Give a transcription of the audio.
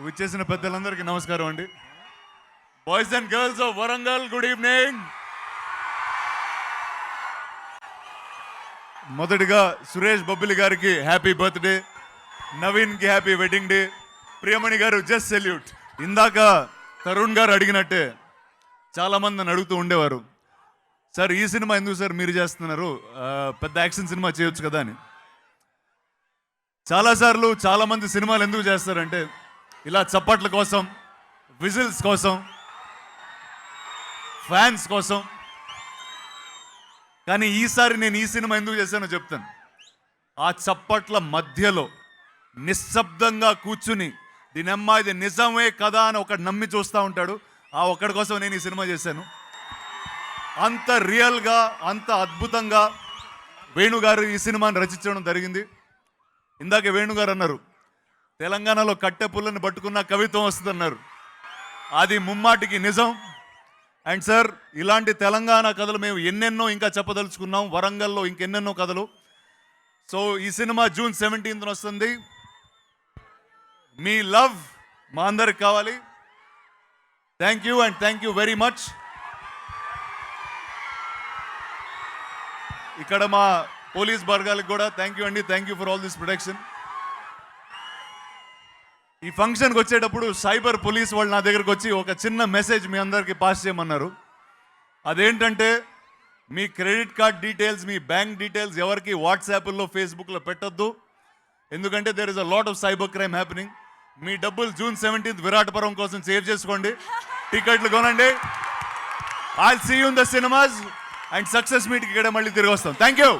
విచ్చేసిన పెద్దలందరికీ నమస్కారం అండి. Boys and girls of Warangal, good evening. మొదటిగా సురేష్ బొబ్బిలి గారికి హ్యాపీ బర్త్డే, నవీన్కి హ్యాపీ వెడ్డింగ్ డే. ప్రియమణి గారు జస్ట్ సెల్యూట్. ఇందాక తరుణ్ గారు అడిగినట్టే చాలామంది నన్ను అడుగుతూ ఉండేవారు, సార్ ఈ సినిమా ఎందుకు సార్ మీరు చేస్తున్నారు, పెద్ద యాక్షన్ సినిమా చేయొచ్చు కదా అని. చాలాసార్లు చాలామంది సినిమాలు ఎందుకు చేస్తారంటే ఇలా చప్పట్ల కోసం, విజిల్స్ కోసం, ఫ్యాన్స్ కోసం. కానీ ఈసారి నేను ఈ సినిమా ఎందుకు చేశానో చెప్తాను. ఆ చప్పట్ల మధ్యలో నిశ్శబ్దంగా కూర్చుని దీనమ్మా ఇది నిజమే కదా అని ఒకటి నమ్మి చూస్తూ ఉంటాడు. ఆ ఒక్కడి కోసం నేను ఈ సినిమా చేశాను. అంత రియల్గా, అంత అద్భుతంగా వేణుగారు ఈ సినిమాని రచించడం జరిగింది. ఇందాక వేణుగారు అన్నారు, తెలంగాణలో కట్టె పుల్లని పట్టుకున్న కవిత్వం వస్తుందన్నారు. అది ముమ్మాటికి నిజం. అండ్ సార్, ఇలాంటి తెలంగాణ కథలు మేము ఎన్నెన్నో ఇంకా చెప్పదలుచుకున్నాం. వరంగల్లో ఇంకెన్నెన్నో కథలు. సో ఈ సినిమా June 17th వస్తుంది. మీ లవ్ మా అందరికి కావాలి. Thank you and thank you very much. ఇక్కడ మా పోలీస్ వర్గాలకు కూడా థ్యాంక్ యూ అండి. Thank you for all this protection. ఈ ఫంక్షన్కి వచ్చేటప్పుడు సైబర్ పోలీస్ వాళ్ళు నా దగ్గరకు వచ్చి ఒక చిన్న మెసేజ్ మీ అందరికీ పాస్ చేయమన్నారు. అదేంటంటే, మీ క్రెడిట్ కార్డ్ డీటెయిల్స్, మీ బ్యాంక్ డీటెయిల్స్ ఎవరికి వాట్సాప్లో, ఫేస్బుక్లో పెట్టొద్దు. ఎందుకంటే there is a lot of cyber crime happening. మీ డబ్బులు June 17th విరాటపురం కోసం సేవ్ చేసుకోండి. టికెట్లు కొనండి. I'll see you in the cinemas and success మీట్కి ఇక్కడ మళ్ళీ తిరిగి వస్తాం. Thank you.